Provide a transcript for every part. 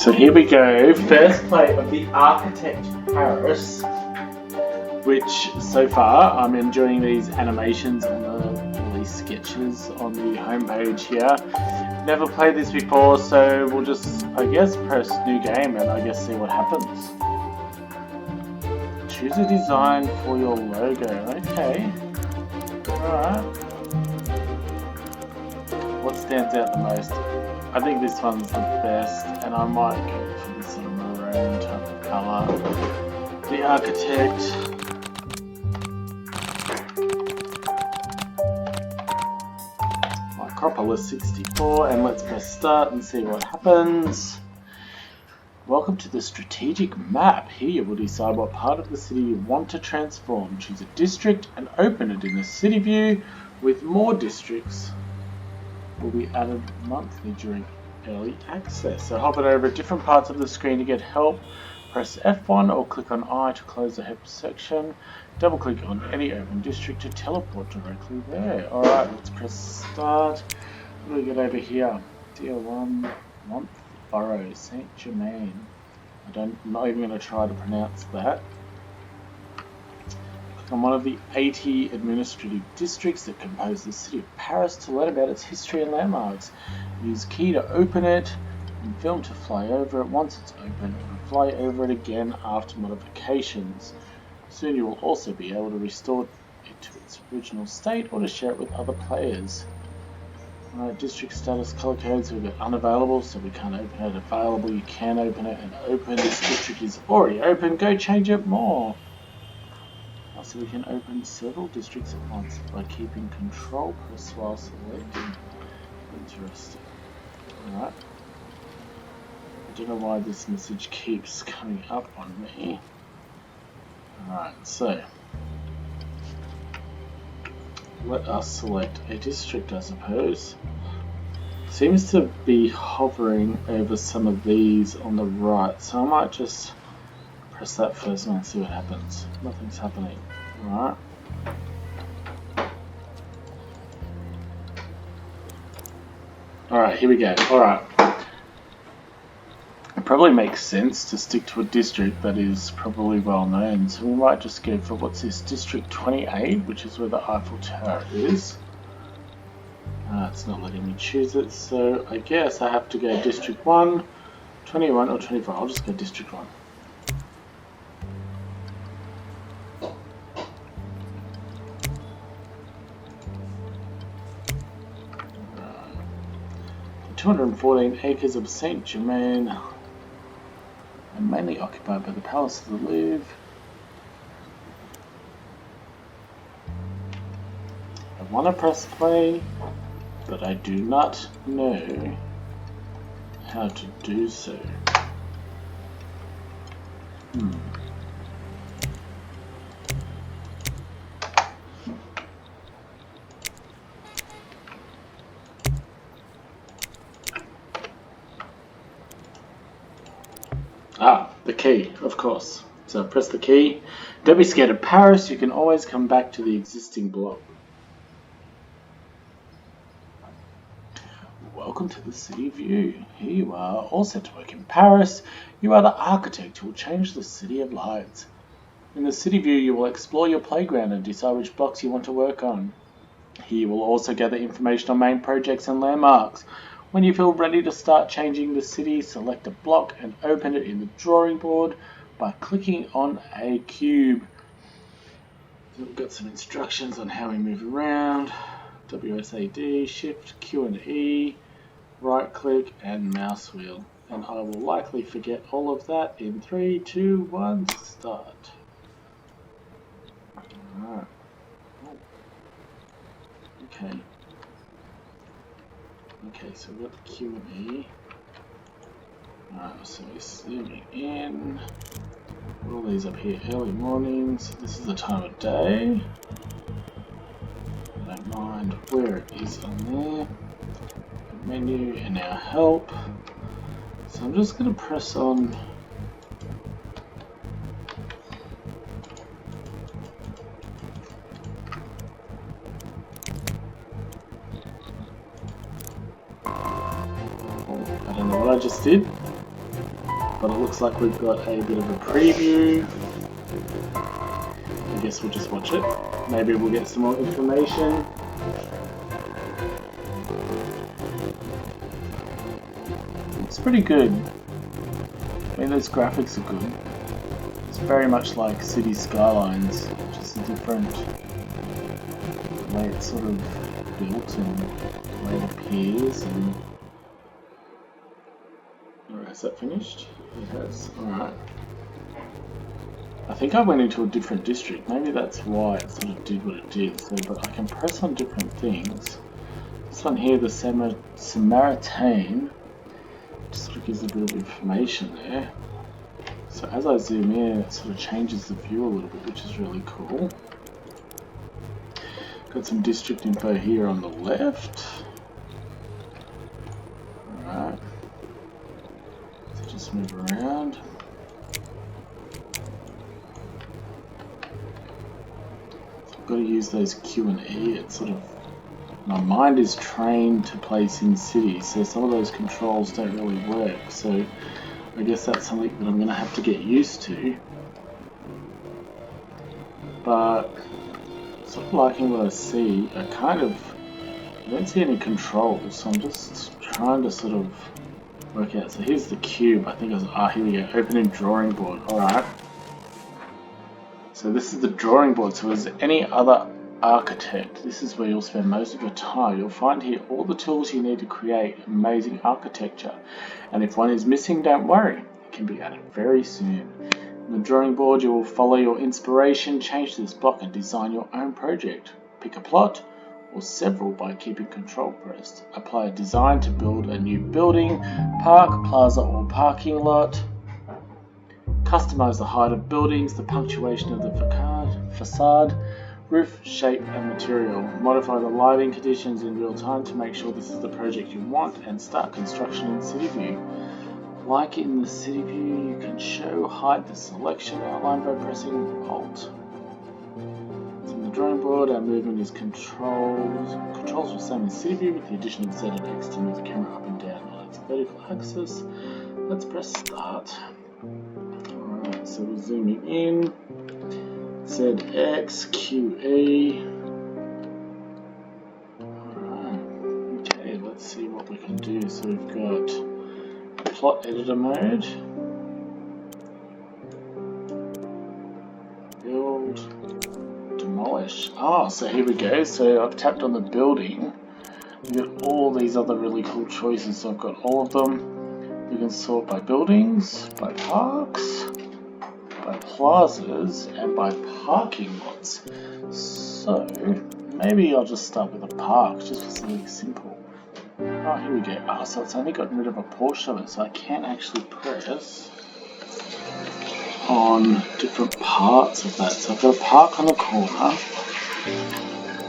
So here we go, first play of the Architect Paris, which so far I'm enjoying these animations on these sketches on the homepage here. Never played this before, so we'll just, I guess, press new game and I guess see what happens. Choose a design for your logo. Okay. Alright. What stands out the most? I think this one's the best, and I might go for this sort of maroon type of colour. The Architect. Micropolis 64, and let's press start and see what happens. Welcome to the strategic map. Here you will decide what part of the city you want to transform. Choose a district and open it in the city view, with more districts will be added monthly during early access. So hover over different parts of the screen to get help. Press F1 or click on I to close the help section. Double click on any open district to teleport directly there. Alright, let's press start. What do we get over here? Tier 1, Montborough, Saint Germain. I'm not even going to try to pronounce that. On one of the 80 administrative districts that compose the city of Paris to learn about its history and landmarks. Use key to open it and film to fly over it. Once it's open, and fly over it again after modifications. Soon you will also be able to restore it to its original state or to share it with other players. District status color codes we've got unavailable, so we can't open it. Available, you can open it, and open. This district is already open, go change it more. So we can open several districts at once by keeping control press while selecting. Interesting. Alright. I don't know why this message keeps coming up on me. Alright, so let us select a district, I suppose. Seems to be hovering over some of these on the right, so I might just press that first one and see what happens. Nothing's happening. Alright. Alright, here we go. Alright. It probably makes sense to stick to a district that is probably well known, so we might just go for, what's this, District 28, which is where the Eiffel Tower is. It's not letting me choose it, so I guess I have to go District 1, 21 or 25. I'll just go District 1. Right. 214 acres of Saint Germain are mainly occupied by the Palace of the Louvre. I want to press play, but I do not know how to do so. The key, of course. So press the key. Don't be scared of Paris, you can always come back to the existing block. Welcome to the city view. Here you are, all set to work in Paris. You are the architect who will change the city of lights. In the city view, you will explore your playground and decide which blocks you want to work on. Here you will also gather information on main projects and landmarks. When you feel ready to start changing the city, select a block and open it in the drawing board by clicking on a cube. So we've got some instructions on how we move around. WSAD, Shift, Q and E, right click and mouse wheel. And I will likely forget all of that in 3, 2, 1, start. Alright. Okay. Okay, so we've got the Q and E. Alright, so we're zooming in. Put all these up here, early mornings. This is the time of day. I don't mind where it is on there. Menu and now help. So I'm just going to press on I don't know what I just did. but it looks like we've got a bit of a preview. I guess we'll just watch it. Maybe we'll get some more information. It's pretty good. I mean, those graphics are good. It's very much like City Skylines, just a different way it's sort of built and the way it appears. And alright, is that finished? It has. Alright. I think I went into a different district. Maybe that's why it sort of did what it did. So, but I can press on different things. This one here, the Samaritain, sort of gives a bit of information there. So as I zoom in, it sort of changes the view a little bit, which is really cool. Got some district info here on the left. Alright. So just move around. So I've got to use those Q and E. It's sort of, my mind is trained to play SimCity, so some of those controls don't really work. So I guess that's something that I'm going to have to get used to. But sort of liking what I see. I don't see any controls, so I'm just trying to sort of work out. So here's the cube. I think I was, here we go. Open in drawing board. Alright. So this is the drawing board. So as any other architect, this is where you'll spend most of your time. You'll find here all the tools you need to create amazing architecture. And if one is missing, don't worry. It can be added very soon. On the drawing board, you will follow your inspiration, change this block and design your own project. Pick a plot or several by keeping Control pressed. Apply a design to build a new building, park, plaza or parking lot. Customize the height of buildings, the punctuation of the facade, roof, shape and material. Modify the lighting conditions in real time to make sure this is the project you want and start construction in City View. Like in the City View, you can show, hide the selection outline by pressing Alt. So in the drawing board, our movement is controls. Controls are the same in City View with the addition of Z and X to move the camera up and down on its vertical axis. Let's press Start. Alright, so we're zooming in. Z, X, Q, E. Alright, okay, let's see what we can do. So we've got plot editor mode. Build, demolish. Ah, so here we go. So I've tapped on the building. We've got all these other really cool choices. So I've got all of them. We can sort by buildings, by parks, by plazas and by parking lots. So maybe I'll just start with a park just for something simple. Oh, here we go. Oh, so it's only gotten rid of a portion of it, so I can't actually press on different parts of that. So I've got a park on the corner.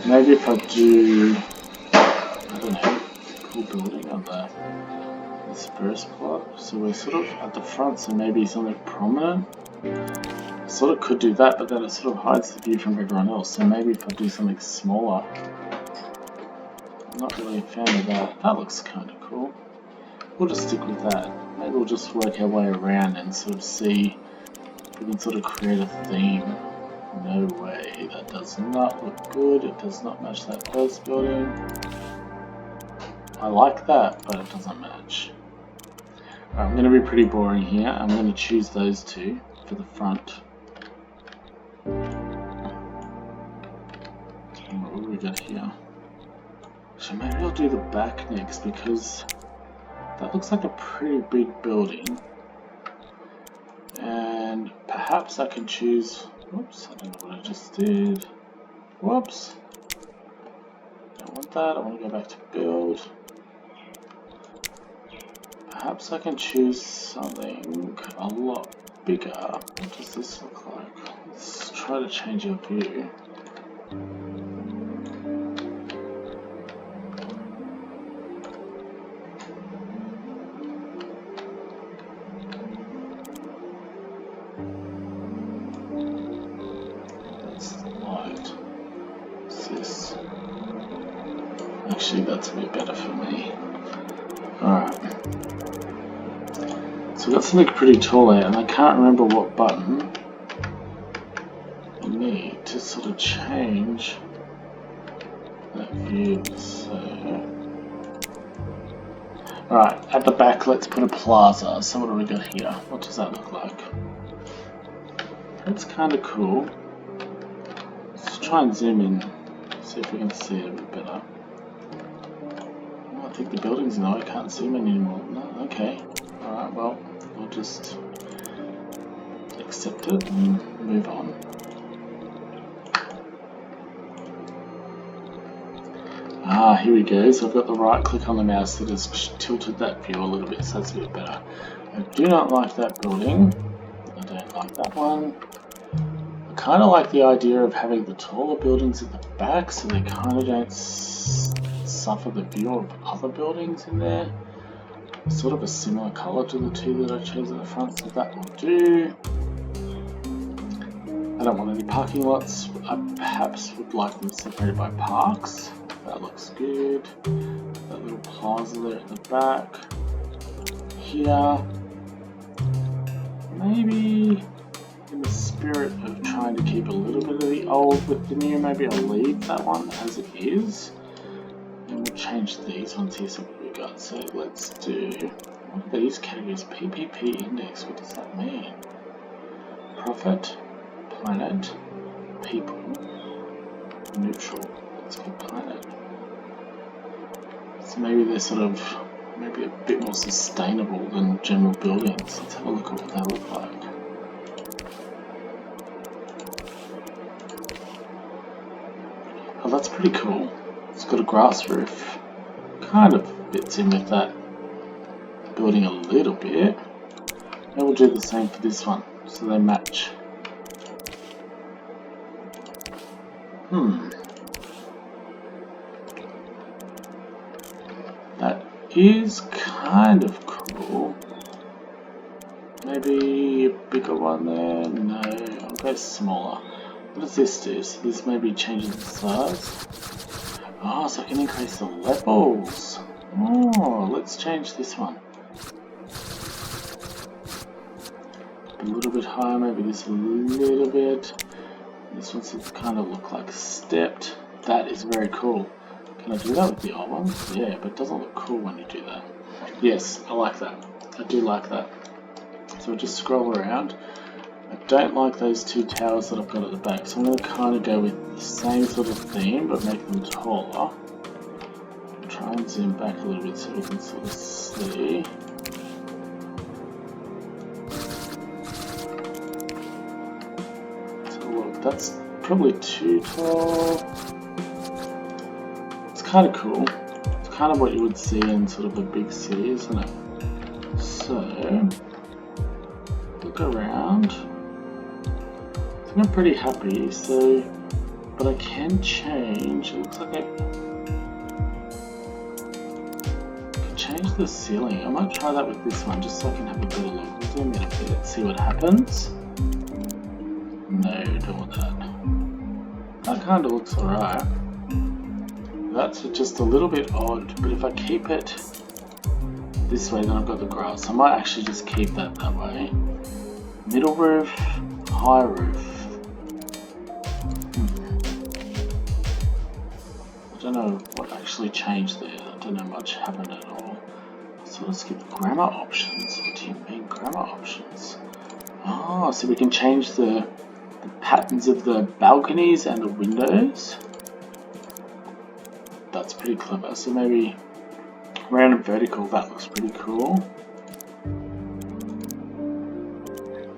Maybe if I do, I don't know, cool building on this first plot. So we're sort of at the front, so maybe something prominent. I sort of could do that, but then it sort of hides the view from everyone else. So maybe if I do something smaller. I'm not really a fan of that. That looks kind of cool. We'll just stick with that. Maybe we'll just work our way around and sort of see if we can sort of create a theme. No way. That does not look good. It does not match that first building. I like that, but it doesn't match. Alright, I'm going to be pretty boring here. I'm going to choose those two for the front. What do we got here? So maybe I'll do the back next because that looks like a pretty big building. And perhaps I can choose, whoops, I don't know what I just did. Whoops. Don't want that, I want to go back to build. Perhaps I can choose something a lot bigger. What does this look like? Let's try to change our view. Actually, that's a bit better for me. Alright. So So we've got something pretty tall there, and I can't remember what button I need to sort of change that view. So, alright, at the back let's put a plaza. So what do we got here? What does that look like? That's kind of cool. Let's try and zoom in, see if we can see it a bit better. I think the buildings now, I can't see them anymore. No, okay. Alright, well, we'll just accept it and move on. Ah, here we go. So I've got the right click on the mouse that has tilted that view a little bit, so that's a bit better. I do not like that building. I don't like that one. I kind of like the idea of having the taller buildings at the back, so they kind of don't suffer the view of other buildings in there. Sort of a similar colour to the two that I chose at the front, so that will do. I don't want any parking lots. I perhaps would like them separated by parks. That looks good. That little plaza there at the back. Here. Maybe in the spirit of trying to keep a little bit of the old with the new, maybe I'll leave that one as it is. And we'll change these ones here, so what we got. So let's do, what are these categories? PPP index, what does that mean? Profit, planet, people, neutral. Let's go planet. So maybe they're sort of, maybe a bit more sustainable than general buildings. Let's have a look at what they look like. Oh, that's pretty cool. It's got a grass roof. Kind of fits in with that building a little bit. And we'll do the same for this one, so they match. That is kind of cool. Maybe a bigger one there? No, I'll go smaller. What does this do? So this maybe changes the size. Oh, so I can increase the levels. Oh, let's change this one. A little bit higher, maybe this a little bit. This one's kind of look like stepped. That is very cool. Can I do that with the old one? Yeah, but it doesn't look cool when you do that. Yes, I like that. I do like that. So we'll just scroll around. I don't like those two towers that I've got at the back, so I'm going to kind of go with the same sort of theme, but make them taller. Try and zoom back a little bit so we can sort of see. So look, that's probably too tall. It's kind of cool. It's kind of what you would see in sort of a big city, isn't it? So, look around. I'm pretty happy, so, but I can change. It looks like I can change the ceiling. I might try that with this one just so I can have a better look. We'll zoom in a bit, see what happens. No, don't want that. That kind of looks alright. That's just a little bit odd, but if I keep it this way, then I've got the grass. I might actually just keep that way. Middle roof, high roof. I don't know what actually changed there. I don't know much happened at all. So let's skip grammar options. What do you mean grammar options? Oh, so we can change the patterns of the balconies and the windows. That's pretty clever. So maybe random vertical, that looks pretty cool.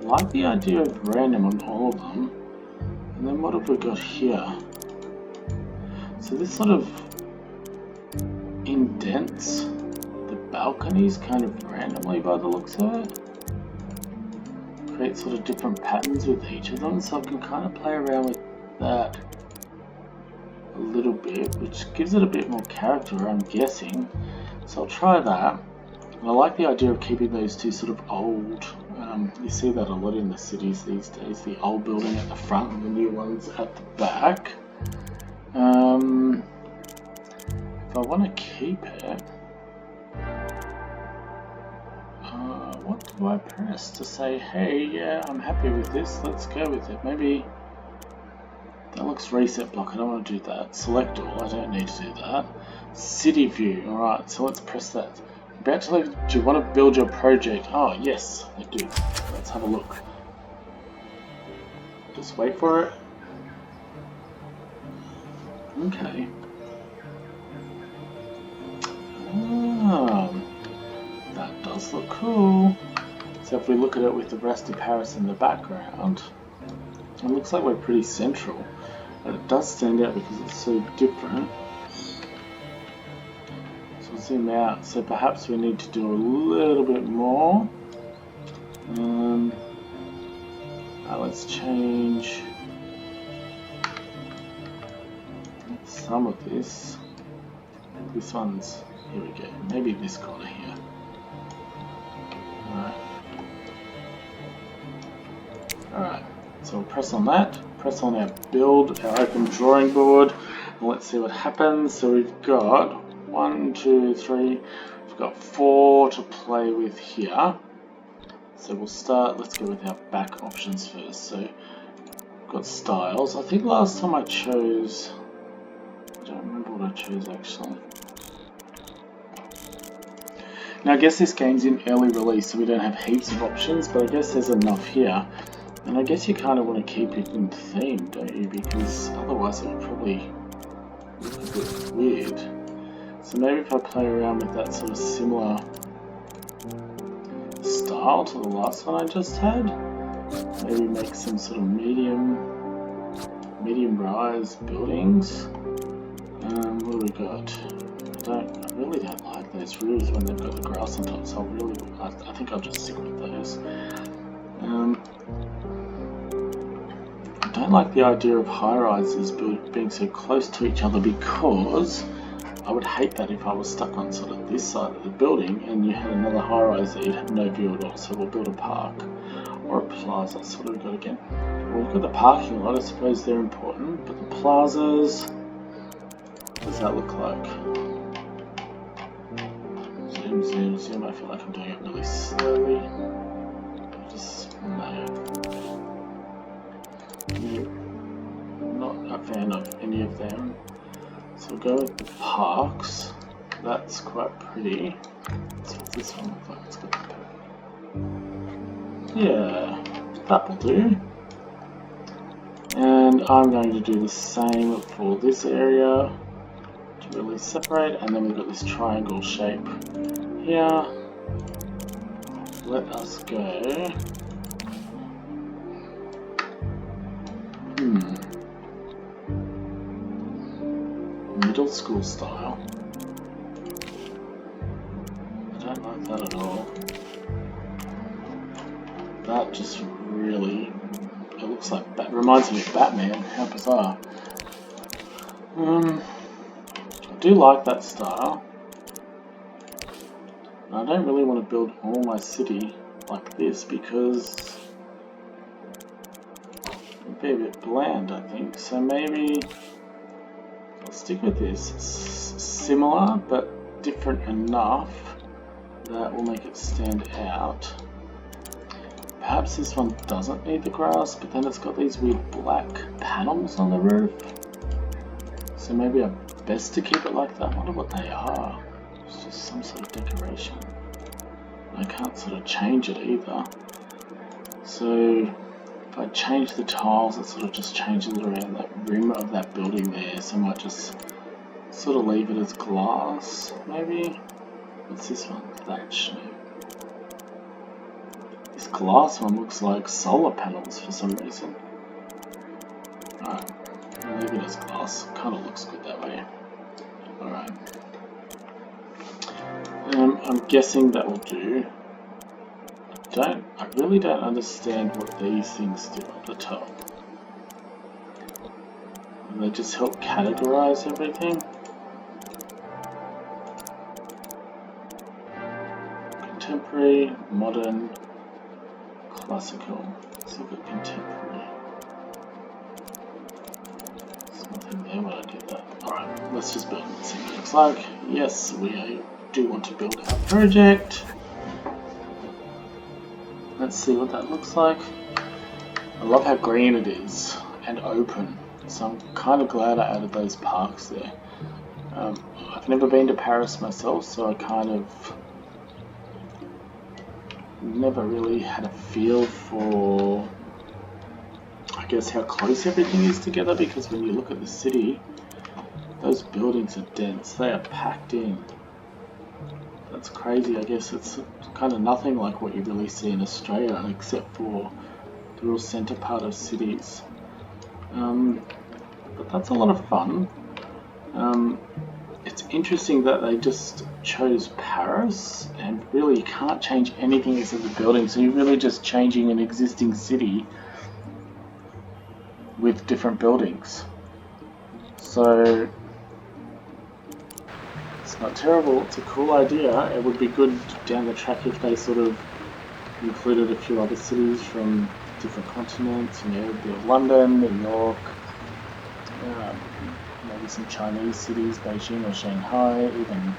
I like the idea of random on all of them. And then what have we got here? So this sort of indents the balconies kind of randomly by the looks of it. Create sort of different patterns with each of them, so I can kind of play around with that a little bit, which gives it a bit more character, I'm guessing. So I'll try that. And I like the idea of keeping those two sort of old, you see that a lot in the cities these days, the old building at the front and the new ones at the back. If I want to keep it, what do I press to say, hey, yeah, I'm happy with this, let's go with it? Maybe that looks reset block, I don't want to do that. Select all, I don't need to do that. City view, alright, so let's press that. About to leave, do you want to build your project? Oh, yes, I do. Let's have a look. Just wait for it. Okay. That does look cool. So if we look at it with the rest of Paris in the background, it looks like we're pretty central. But it does stand out because it's so different. So we'll zoom out. So perhaps we need to do a little bit more. Let's change some of this. This one's, here we go, maybe this corner here. Alright, so we'll press on that, press on our build, our open drawing board, and let's see what happens. So we've got 1, 2, 3, we've got 4 to play with here. So we'll start, let's go with our back options first. So we've got styles. I think last time I chose, I don't remember what I chose actually. Now I guess this game's in early release, so we don't have heaps of options, but I guess there's enough here. And I guess you kind of want to keep it in theme, don't you? Because otherwise it would probably look a bit weird. So maybe if I play around with that sort of similar style to the last one I just had, maybe make some sort of medium rise buildings. What do we got? I really don't like those roofs when they've got the grass on top, so I think I'll just stick with those. I don't like the idea of high-rises being so close to each other, because I would hate that if I was stuck on sort of this side of the building and you had another high-rise that you'd have no view at all. So we'll build a park or a plaza. So what have we got again? Well, we've got the parking lot, I suppose they're important, but the plazas, what does that look like? Zoom, zoom, zoom. I feel like I'm doing it really slowly. Not a fan of any of them. So we'll go with the parks. That's quite pretty. So what's this one look like? It's got the, yeah, that will do. And I'm going to do the same for this area to really separate. And then we've got this triangle shape here. Let us go. Middle school style. I don't like that at all. That just really, it looks like, reminds me of Batman. How bizarre. I do like that style. I don't really want to build all my city like this because it'd be a bit bland, I think. So maybe I'll stick with this. It's similar but different enough that will make it stand out. Perhaps this one doesn't need the grass, but then it's got these weird black panels on the roof. So maybe I'm best to keep it like that. I wonder what they are. It's just some sort of decoration. I can't sort of change it either. So if I change the tiles, it sort of just changes it around that rim of that building there. So I might just sort of leave it as glass, maybe. What's this one? Thatch. This glass one looks like solar panels for some reason. Alright, I'll leave it as glass. Kind of looks good that way. Alright. I'm guessing that will do. I really don't understand what these things do at the top. They just help categorize everything. Contemporary, modern, classical. Let's look at contemporary. There's nothing there when I do that. Alright, let's just build and see what it looks like. Yes, we do want to build our project. let's see what that looks like. I love how green it is and open, so I'm kind of glad I added those parks there. I've never been to Paris myself, so I kind of never really had a feel for, I guess, how close everything is together, because when you look at the city, those buildings are dense, they are packed in. That's crazy. I guess it's kind of nothing like what you really see in Australia, except for the real centre part of cities. But that's a lot of fun. It's interesting that they just chose Paris, and really you can't change anything except the building, so you're really just changing an existing city with different buildings. So it's not terrible, it's a cool idea. It would be good down the track if they sort of included a few other cities from different continents, you know, be London, New York, maybe some Chinese cities, Beijing or Shanghai, even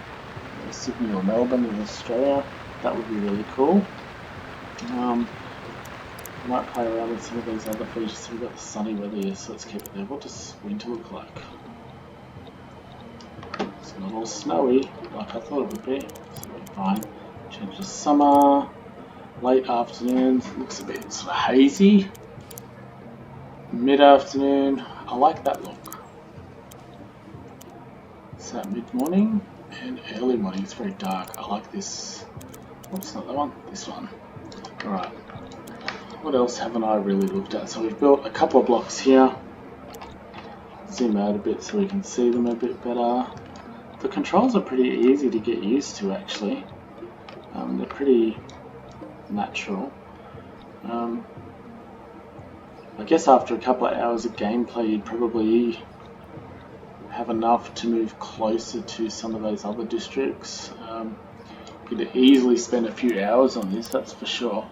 Sydney or Melbourne in Australia. That would be really cool. I might play around with some of these other features. So we've got the sunny weather here, so let's keep it there. What does winter look like? It's not all snowy like I thought it would be, so it'll be fine. Change to summer, late afternoons, looks a bit sort of hazy. Mid-afternoon, I like that look. It's that mid-morning and early morning, it's very dark. I like this. Oops, not that one, this one. Alright, what else haven't I really looked at? So we've built a couple of blocks here. Zoom out a bit so we can see them a bit better. The controls are pretty easy to get used to, actually. They're pretty natural. I guess after a couple of hours of gameplay you'd probably have enough to move closer to some of those other districts. You could easily spend a few hours on this, that's for sure.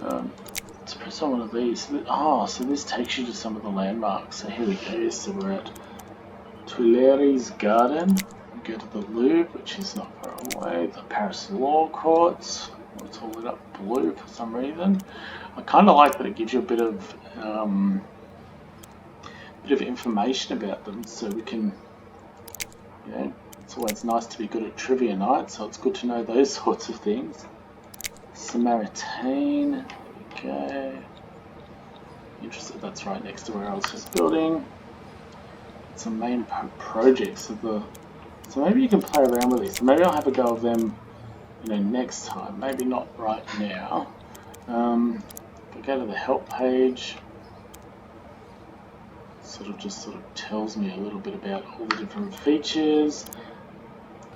Let's press on one of these. Oh, so this takes you to some of the landmarks. So here we go. So we're at Tuileries Garden. We go to the Louvre, which is not far away. The Paris Law Courts. It's all lit up blue for some reason. I kind of like that it gives you a bit of information about them, so we can, you know, it's always nice to be good at trivia night, so it's good to know those sorts of things. Samaritain, there we go. Interested, that's right next to where I was just building. Some main projects of the, so maybe you can play around with these. Maybe I'll have a go of them, you know, next time. Maybe not right now. If I go to the help page, sort of tells me a little bit about all the different features.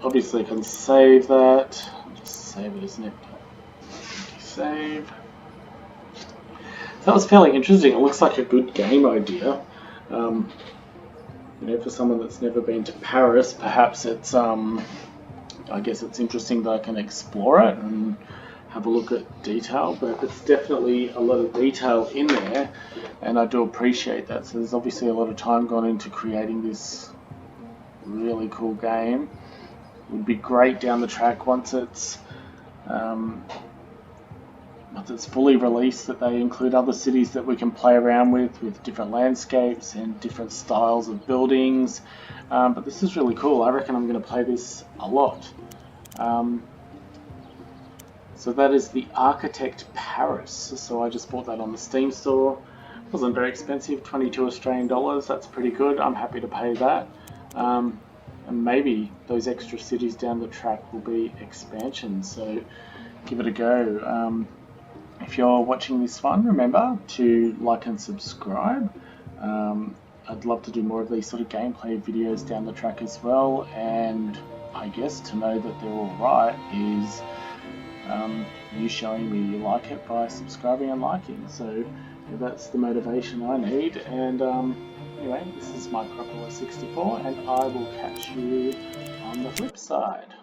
Obviously I can save that. Just save it, isn't it? Save. That was fairly interesting. It looks like a good game idea. You know, for someone that's never been to Paris, perhaps it's I guess it's interesting that I can explore it and have a look at detail, but it's definitely a lot of detail in there, and I do appreciate that. So there's obviously a lot of time gone into creating this really cool game. It would be great down the track once it's fully released that they include other cities that we can play around with different landscapes and different styles of buildings. But this is really cool. I reckon I'm going to play this a lot. So that is the Architect Paris. So I just bought that on the Steam store. It wasn't very expensive, 22 Australian dollars. That's pretty good. I'm happy to pay that. And maybe those extra cities down the track will be expansions. So give it a go. If you're watching this one, remember to like and subscribe. I'd love to do more of these sort of gameplay videos down the track as well. And I guess to know that they're all right is you showing me you like it by subscribing and liking. So that's the motivation I need. And anyway, this is Micropolis 64, and I will catch you on the flip side.